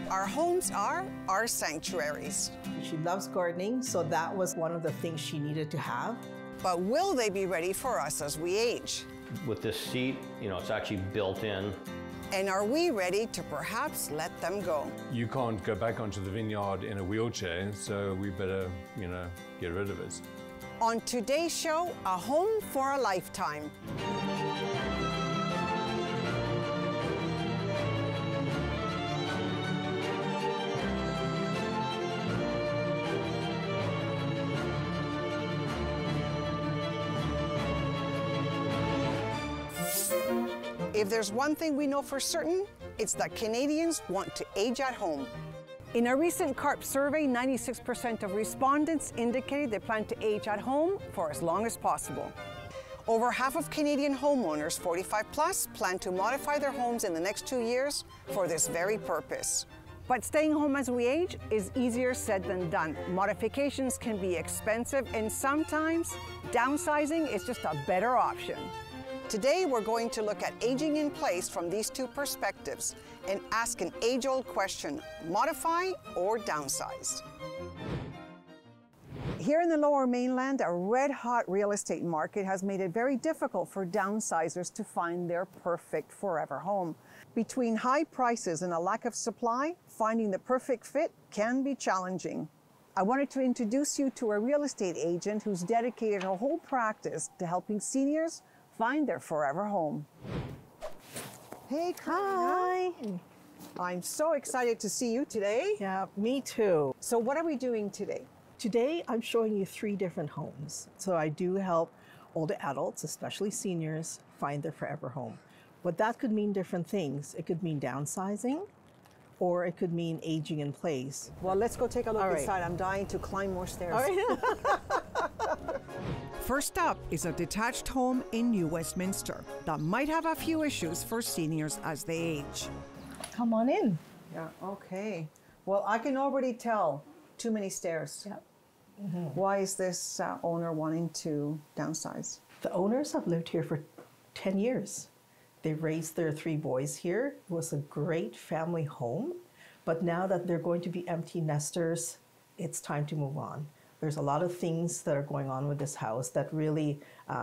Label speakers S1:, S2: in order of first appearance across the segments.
S1: Our homes are our sanctuaries.
S2: She loves gardening, so that was one of the things she needed to have.
S1: But will they be ready for us as we age?
S3: With this seat, it's actually built in.
S1: And are we ready to perhaps let them go?
S4: You can't go back onto the vineyard in a wheelchair, so we better, get rid of it.
S1: On today's show, a home for a lifetime. If there's one thing we know for certain, it's that Canadians want to age at home. In a recent CARPe survey, 96% of respondents indicated they plan to age at home for as long as possible. Over half of Canadian homeowners 45 plus plan to modify their homes in the next 2 years for this very purpose. But staying home as we age is easier said than done. Modifications can be expensive, and sometimes downsizing is just a better option. Today, we're going to look at aging in place from these two perspectives and ask an age-old question: modify or downsize? Here in the Lower Mainland, a red-hot real estate market has made it very difficult for downsizers to find their perfect forever home. Between high prices and a lack of supply, finding the perfect fit can be challenging. I wanted to introduce you to a real estate agent who's dedicated her whole practice to helping seniors find their forever home. Hey, Carmen.
S2: Hi.
S1: I'm so excited to see you today.
S2: Yeah, me too.
S1: So what are we doing today?
S2: Today, I'm showing you 3 different homes. So I do help older adults, especially seniors, find their forever home. But that could mean different things. It could mean downsizing, or it could mean aging in place.
S1: Well, let's go take a look
S2: All right.
S1: inside. I'm dying to climb more stairs.
S2: All right.
S1: First up is a detached home in New Westminster that might have a few issues for seniors as they age.
S2: Come on in.
S1: Yeah, okay. Well, I can already tell too many stairs.
S2: Yeah.
S1: Why is this owner wanting to downsize?
S2: The owners have lived here for 10 years. They raised their 3 boys here. It was a great family home. But now that they're going to be empty nesters, it's time to move on. There's a lot of things that are going on with this house that really,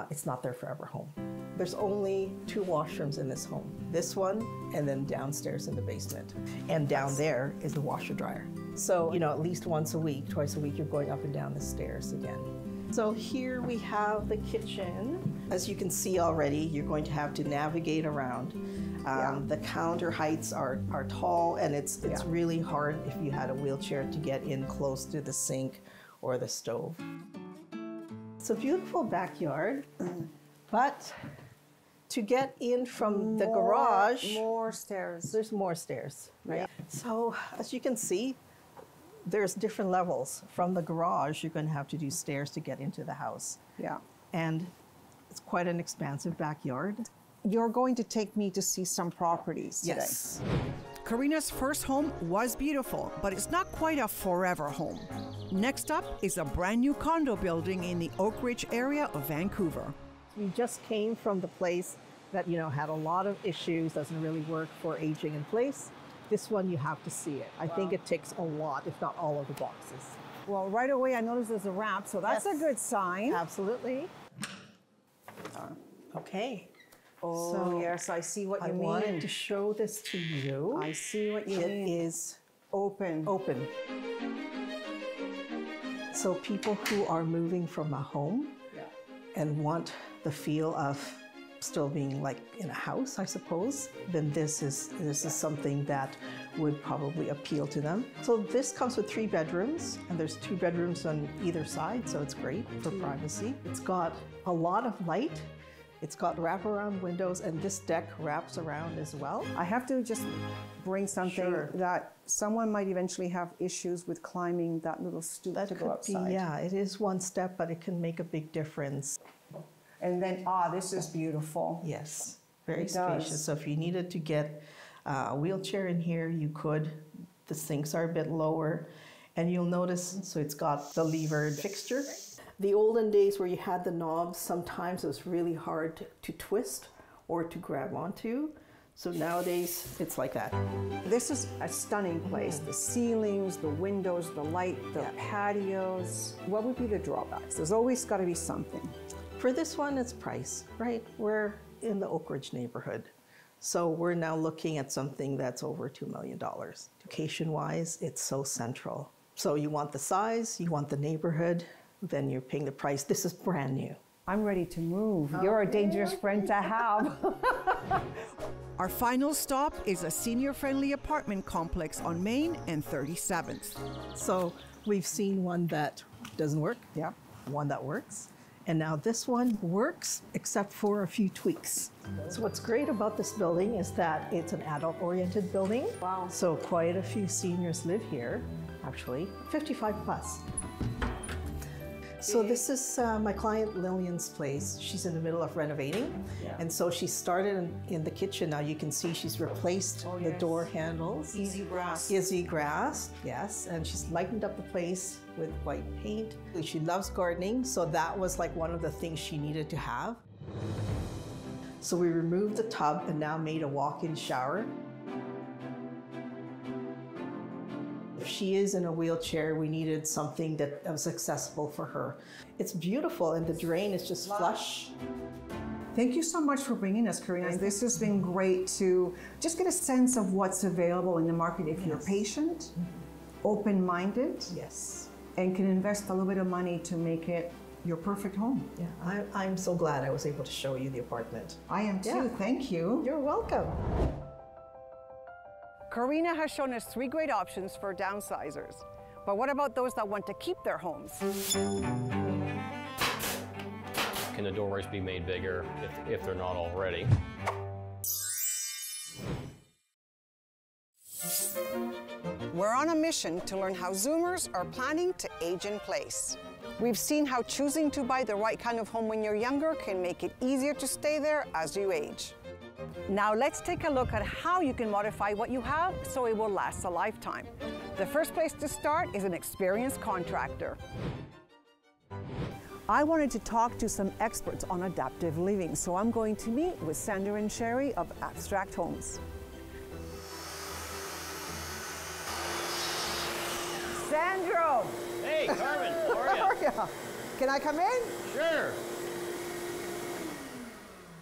S2: it's not their forever home. There's only 2 washrooms in this home. This one, and then downstairs in the basement. And down there is the washer dryer. So, at least once a week, twice a week, you're going up and down the stairs again. So here we have the kitchen. As you can see already, you're going to have to navigate around. The counter heights are tall, and it's really hard if you had a wheelchair to get in close to the sink or the stove. It's a beautiful backyard, but to get in from the garage,
S1: More stairs.
S2: there's more stairs, right?
S1: Yeah.
S2: So as you can see, there's different levels. From the garage, you're going to have to do stairs to get into the house.
S1: Yeah.
S2: And it's quite an expansive backyard.
S1: You're going to take me to see some properties today.
S2: Yes.
S1: Karina's first home was beautiful, but it's not quite a forever home. Next up is a brand new condo building in the Oak Ridge area of Vancouver.
S2: We just came from the place that, had a lot of issues, doesn't really work for aging in place. This one, you have to see it. I think it ticks a lot, if not all of the boxes.
S1: Well, right away I noticed there's a ramp, so that's a good sign.
S2: Absolutely. Okay.
S1: Oh,
S2: So
S1: yes, I see what
S2: I
S1: you
S2: wanted
S1: mean.
S2: to show this to you.
S1: I see what you
S2: It
S1: mean.
S2: is
S1: Open.
S2: open. So people who are moving from a home and want the feel of still being like in a house, I suppose, then this is something that would probably appeal to them. So this comes with 3 bedrooms, and there's 2 bedrooms on either side, so it's great for privacy. It's got a lot of light. It's got wraparound windows, and this deck wraps around as well.
S1: I have to just bring something
S2: Sure.
S1: that someone might eventually have issues with climbing that little stoop
S2: That
S1: to go
S2: could
S1: outside.
S2: be, yeah, it is one step, but it can make a big difference.
S1: And then, this is beautiful.
S2: Yes, very
S1: It
S2: spacious.
S1: does.
S2: So if you needed to get a wheelchair in here, you could. The sinks are a bit lower. And you'll notice, so it's got the levered fixture. The olden days where you had the knobs, sometimes it was really hard to twist or to grab onto. So nowadays, it's like that.
S1: This is a stunning place. The ceilings, the windows, the light, the patios. What would be the drawbacks? There's always got to be something.
S2: For this one, it's price, right? We're in the Oak Ridge neighborhood. So we're now looking at something that's over $2 million. Location-wise, it's so central. So you want the size, you want the neighborhood, then you're paying the price. This is brand new.
S1: I'm ready to move. You're a dangerous friend to have. Our final stop is a senior-friendly apartment complex on Main and 37th.
S2: So we've seen one that doesn't work,
S1: Yeah.
S2: one that works, and now this one works except for a few tweaks. So what's great about this building is that it's an adult-oriented building.
S1: Wow.
S2: So quite a few seniors live here, actually, 55 plus. So this is my client Lillian's place. She's in the middle of renovating. And so she started in the kitchen. Now you can see she's replaced the door handles.
S1: Easy grass.
S2: Easy grass, yes. And she's lightened up the place with white paint. She loves gardening, so that was like one of the things she needed to have. So we removed the tub and now made a walk-in shower. If she is in a wheelchair, we needed something that was accessible for her. It's beautiful and the drain is just flush.
S1: Thank you so much for bringing us, Karina. This has been great to just get a sense of what's available in the market if you're patient, open-minded,
S2: Yes.
S1: and can invest a little bit of money to make it your perfect home.
S2: Yeah, I'm so glad I was able to show you the apartment.
S1: I am too.
S2: Yeah.
S1: Thank you.
S2: You're welcome.
S1: Karina has shown us 3 great options for downsizers. But what about those that want to keep their homes?
S3: Can the doorways be made bigger if they're not already?
S1: We're on a mission to learn how Zoomers are planning to age in place. We've seen how choosing to buy the right kind of home when you're younger can make it easier to stay there as you age. Now let's take a look at how you can modify what you have so it will last a lifetime. The first place to start is an experienced contractor. I wanted to talk to some experts on adaptive living, so I'm going to meet with Sandra and Sherry of Abstract Homes. Sandro!
S3: Hey, Carmen, how are you?
S1: Yeah. Can I come in?
S3: Sure.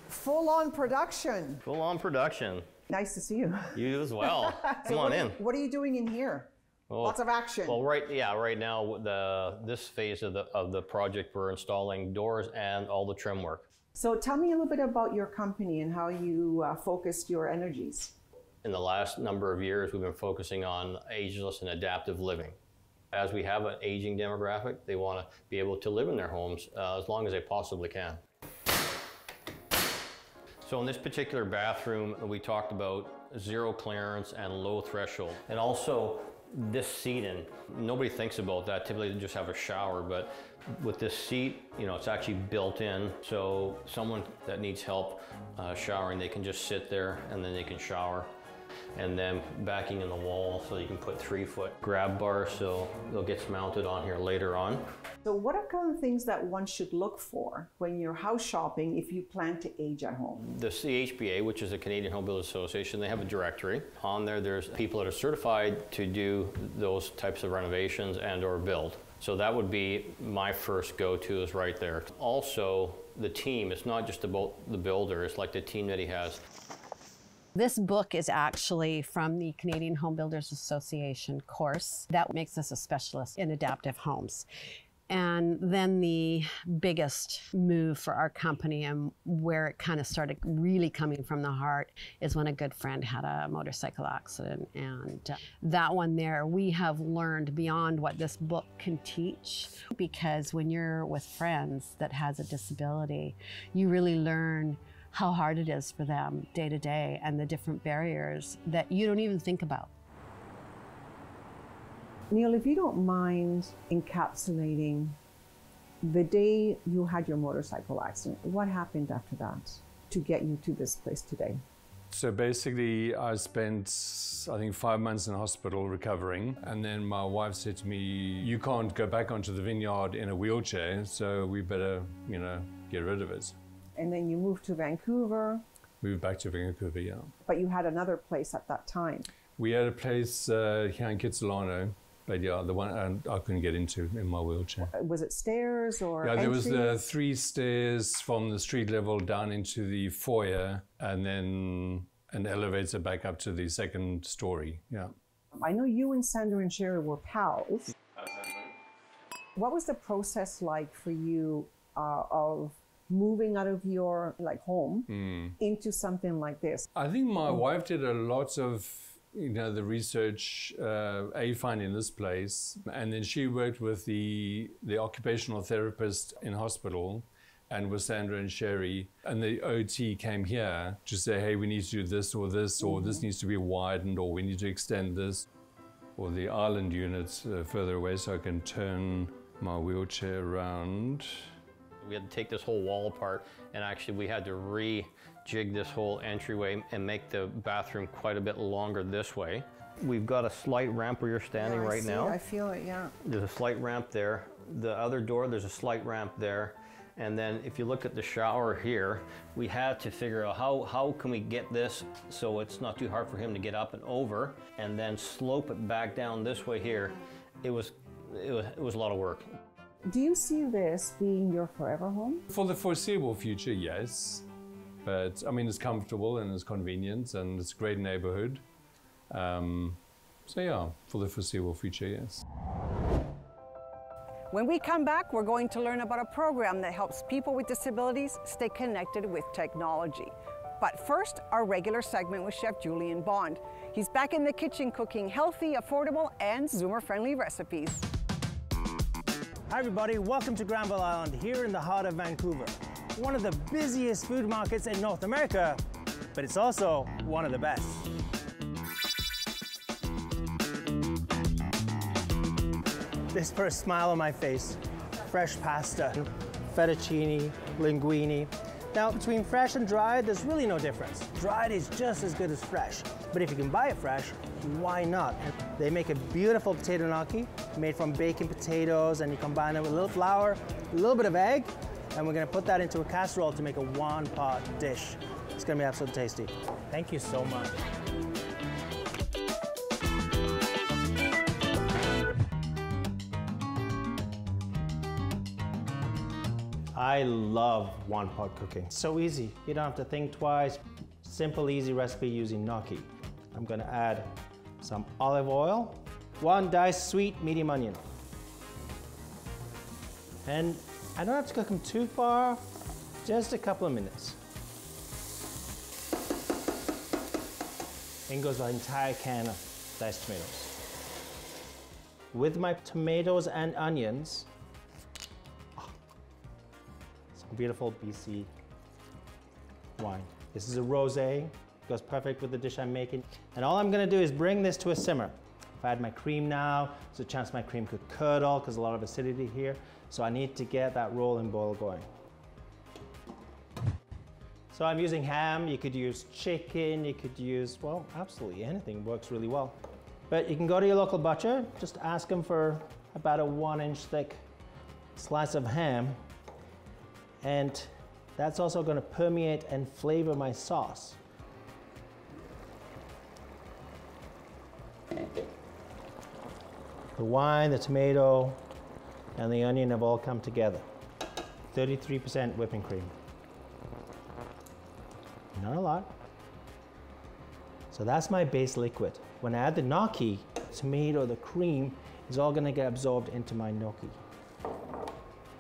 S1: Full-on production.
S3: Full-on production.
S1: Nice to see you.
S3: You as well. Come on in.
S1: What are you doing in here?
S3: Well,
S1: Lots of action.
S3: Well, right now, this phase of the project, we're installing doors and all the trim work.
S1: So tell me a little bit about your company and how you focused your energies.
S3: In the last number of years, we've been focusing on ageless and adaptive living. As we have an aging demographic, they want to be able to live in their homes as long as they possibly can. So in this particular bathroom, we talked about 0 clearance and low threshold. And also this seating, nobody thinks about that. Typically they just have a shower, but with this seat, it's actually built in. So someone that needs help showering, they can just sit there and then they can shower. And then backing in the wall so you can put 3-foot grab bars so they'll get mounted on here later on.
S1: So what are kind of things that one should look for when you're house shopping if you plan to age at home?
S3: The CHBA, which is the Canadian Home Builders Association, they have a directory. On there, there's people that are certified to do those types of renovations and or build. So that would be my first go-to is right there. Also, the team, it's not just about the builder, it's like the team that he has.
S5: This book is actually from the Canadian Home Builders Association course that makes us a specialist in adaptive homes. And then the biggest move for our company and where it kind of started really coming from the heart is when a good friend had a motorcycle accident. And that one there, we have learned beyond what this book can teach, because when you're with friends that has a disability, you really learn how hard it is for them day to day and the different barriers that you don't even think about.
S1: Neil, if you don't mind encapsulating the day you had your motorcycle accident, what happened after that to get you to this place today?
S4: So basically, I spent, I think, 5 months in hospital recovering. And then my wife said to me, you can't go back onto the vineyard in a wheelchair, so we better, get rid of it.
S1: And then you moved to Vancouver.
S4: moved back to Vancouver, yeah.
S1: But you had another place at that time.
S4: We had a place here in Kitsilano, but yeah, the one I couldn't get into in my wheelchair.
S1: Was it stairs or
S4: Yeah, there was
S1: entry?
S4: 3 stairs from the street level down into the foyer, and then an elevator back up to the 2nd story, yeah.
S1: I know you and Sandra and Sherry were pals. What was the process like for you of moving out of your home into something like this?
S4: I think my wife did a lot of the research, finding this place, and then she worked with the occupational therapist in hospital and with Sandra and Sherry, and the OT came here to say, hey, we need to do this, or this needs to be widened, or we need to extend this, or the island units further away so I can turn my wheelchair around.
S3: We had to take this whole wall apart, and actually we had to rejig this whole entryway and make the bathroom quite a bit longer this way. We've got a slight ramp where you're standing right now.
S1: I feel it, yeah.
S3: There's a slight ramp there. The other door, there's a slight ramp there. And then if you look at the shower here, we had to figure out how can we get this so it's not too hard for him to get up and over, and then slope it back down this way here. It was a lot of work.
S1: Do you see this being your forever home?
S4: For the foreseeable future, yes. But I mean, it's comfortable and it's convenient and it's a great neighborhood. So yeah, for the foreseeable future, yes.
S1: When we come back, we're going to learn about a program that helps people with disabilities stay connected with technology. But first, our regular segment with Chef Julian Bond. He's back in the kitchen cooking healthy, affordable, and Zoomer-friendly recipes.
S6: Hi everybody, welcome to Granville Island here in the heart of Vancouver. One of the busiest food markets in North America, but it's also one of the best. This first smile on my face, fresh pasta, fettuccine, linguine. Now between fresh and dried, there's really no difference. Dried is just as good as fresh, but if you can buy it fresh, why not? They make a beautiful potato gnocchi made from baking potatoes, and you combine it with a little flour, a little bit of egg, and we're gonna put that into a casserole to make a one-pot dish. It's gonna be absolutely tasty. Thank you so much. I love one-pot cooking. So easy, you don't have to think twice. Simple, easy recipe using gnocchi. I'm gonna add some olive oil, 1 diced sweet medium onion. And I don't have to cook them too far, just a couple of minutes. In goes the entire can of diced tomatoes. With my tomatoes and onions, some beautiful BC wine. This is a rosé, goes perfect with the dish I'm making. And all I'm gonna do is bring this to a simmer. If I add my cream now, there's a chance my cream could curdle because a lot of acidity here. So I need to get that rolling boil going. So I'm using ham, you could use chicken, you could use, well, absolutely anything works really well. But you can go to your local butcher, just ask them for about a 1-inch thick slice of ham. And that's also going to permeate and flavor my sauce. The wine, the tomato, and the onion have all come together. 33% whipping cream. Not a lot. So that's my base liquid. When I add the gnocchi, the tomato, the cream is all going to get absorbed into my gnocchi.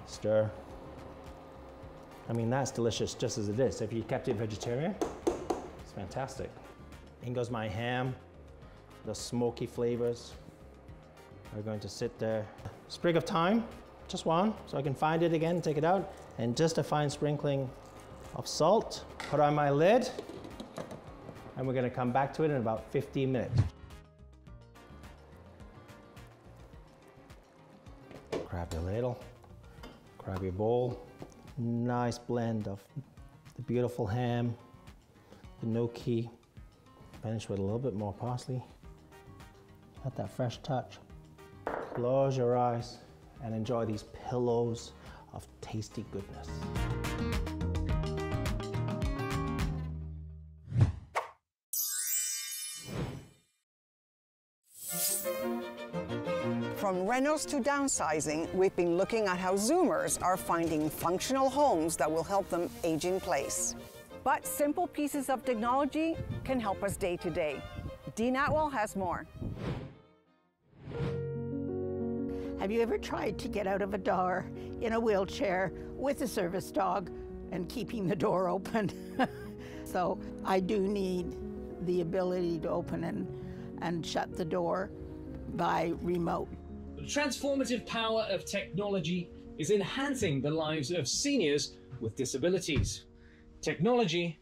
S6: Stir. I mean, that's delicious just as it is. If you kept it vegetarian, it's fantastic. In goes my ham, the smoky flavors. We're going to sit there. Sprig of thyme, just one, so I can find it again, take it out, and just a fine sprinkling of salt. Put on my lid, and we're going to come back to it in about 15 minutes. Grab your ladle, grab your bowl. Nice blend of the beautiful ham, the gnocchi, finished with a little bit more parsley. Got that fresh touch. Close your eyes and enjoy these pillows of tasty goodness.
S1: From renos to downsizing, we've been looking at how Zoomers are finding functional homes that will help them age in place. But simple pieces of technology can help us day to day. Dean Atwell has more.
S7: Have you ever tried to get out of a door in a wheelchair with a service dog and keeping the door open? So I do need the ability to open and shut the door by remote.
S8: The transformative power of technology is enhancing the lives of seniors with disabilities. Technology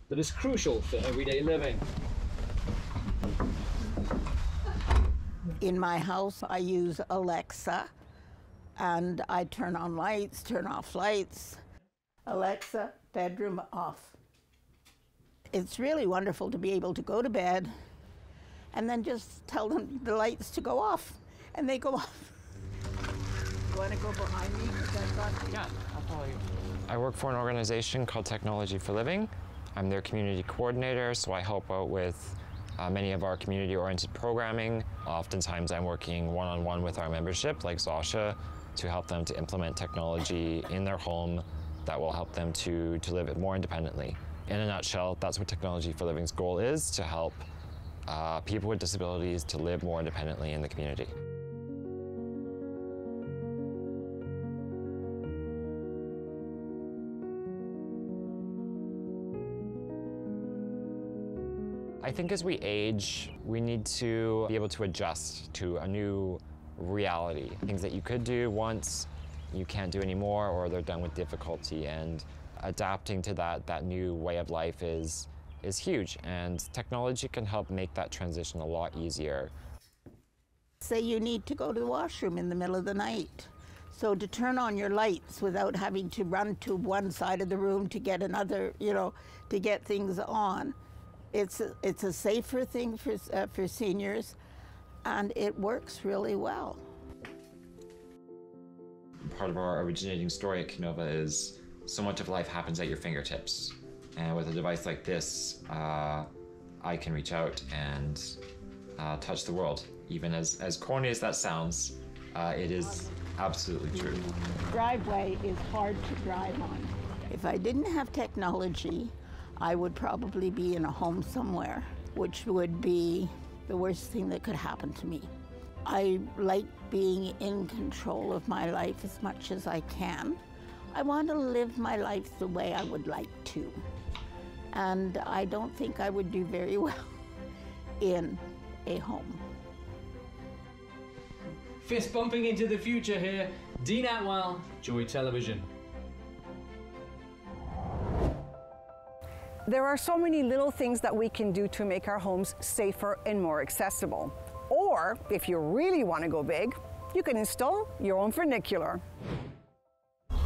S8: that is crucial for everyday living.
S7: In my house, I use Alexa, and I turn on lights, turn off lights. Alexa, bedroom off. It's really wonderful to be able to go to bed and then just tell them the lights to go off, and they go off. You want to go behind me?
S9: Yeah, I'll follow you. I work for an organization called Technology for Living. I'm their community coordinator, so I help out with many of our community-oriented programming. Oftentimes I'm working one-on-one with our membership, like Zasha, to help them to implement technology in their home that will help them to live it more independently. In a nutshell, that's what Technology for Living's goal is, to help people with disabilities to live more independently in the community. I think as we age, we need to be able to adjust to a new reality. Things that you could do once, you can't do anymore, or they're done with difficulty, and adapting to that new way of life is huge, and technology can help make that transition a lot easier.
S7: Say you need to go to the washroom in the middle of the night. So to turn on your lights without having to run to one side of the room to get another, to get things on. It's a safer thing for seniors, and it works really well.
S9: Part of our originating story at Canova is so much of life happens at your fingertips. And with a device like this, I can reach out and touch the world. Even as corny as that sounds, it is absolutely true.
S7: Driveway is hard to drive on. If I didn't have technology, I would probably be in a home somewhere, which would be the worst thing that could happen to me. I like being in control of my life as much as I can. I want to live my life the way I would like to. And I don't think I would do very well in a home.
S8: Fist bumping into the future here. Dean Atwell, Joy Television.
S1: There are so many little things that we can do to make our homes safer and more accessible. Or, if you really want to go big, you can install your own funicular.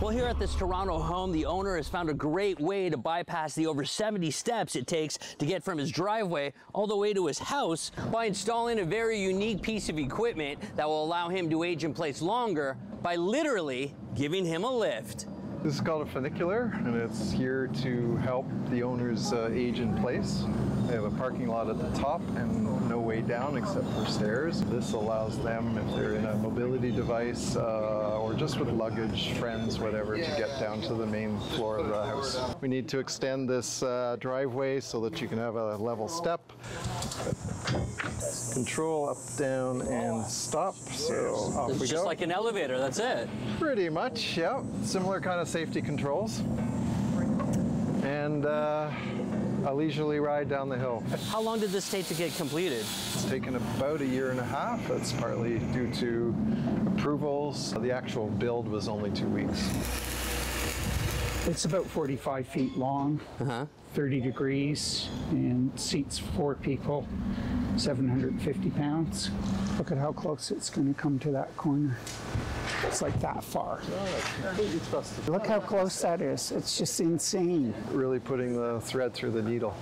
S10: Well, here at this Toronto home, the owner has found a great way to bypass the over 70 steps it takes to get from his driveway all the way to his house by installing a very unique piece of equipment that will allow him to age in place longer by literally giving him a lift.
S11: This is called a funicular, and it's here to help the owners age in place. They have a parking lot at the top and no way down except for stairs. This allows them, if they're in a mobility device or just with luggage, friends, whatever, to get down to the main floor of the house. We need to extend this driveway so that you can have a level step. Control, up, down, and stop. So off we go.
S10: Just like an elevator, that's it.
S11: Pretty much, yeah. Similar kind of safety controls. And a leisurely ride down the hill.
S10: How long did this take to get completed?
S11: It's taken about a year and a half. That's partly due to approvals. The actual build was only 2 weeks.
S12: It's about 45 feet long, 30 degrees, and seats 4 people, 750 pounds. Look at how close it's going to come to that corner. It's like that far. Look how close that is. It's just insane.
S11: Really putting the thread through the needle.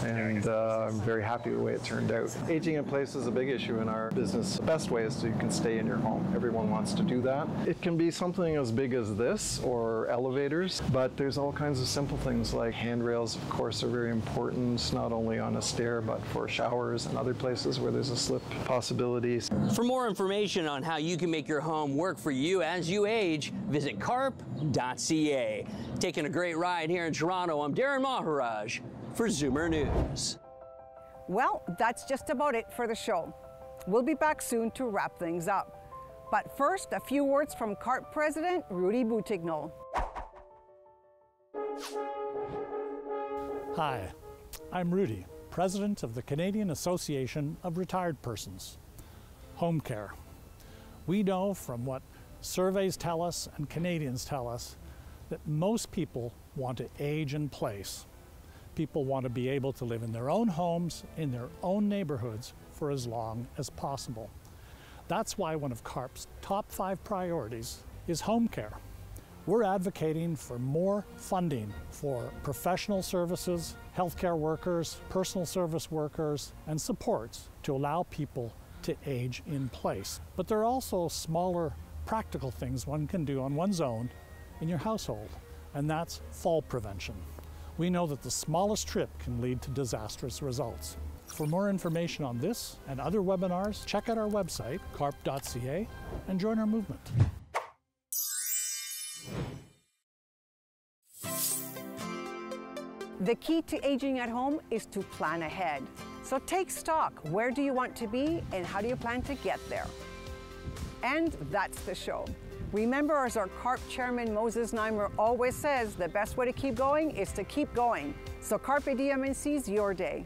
S11: And I'm very happy with the way it turned out. Aging in place is a big issue in our business. The best way is so you can stay in your home. Everyone wants to do that. It can be something as big as this or elevators, but there's all kinds of simple things like handrails, of course, are very important, not only on a stair, but for showers and other places where there's a slip possibility.
S10: For more information on how you can make your home work for you as you age, visit CARPe.ca. Taking a great ride here in Toronto, I'm Darren Maharaj for Zoomer News.
S1: Well, that's just about it for the show. We'll be back soon to wrap things up. But first, a few words from CARPe President Rudy Boutignolle.
S13: Hi, I'm Rudy, President of the Canadian Association of Retired Persons. Home care. We know from what surveys tell us and Canadians tell us that most people want to age in place. People want to be able to live in their own homes, in their own neighborhoods for as long as possible. That's why one of CARP's top 5 priorities is home care. We're advocating for more funding for professional services, healthcare workers, personal service workers, and supports to allow people to age in place. But there are also smaller practical things one can do on one's own in your household, and that's fall prevention. We know that the smallest trip can lead to disastrous results. For more information on this and other webinars, check out our website, carpe.ca, and join our movement.
S1: The key to aging at home is to plan ahead. So take stock. Where do you want to be and how do you plan to get there? And that's the show. Remember, as our CARPe chairman Moses Neimer always says, the best way to keep going is to keep going. So carpe diem and seize your day.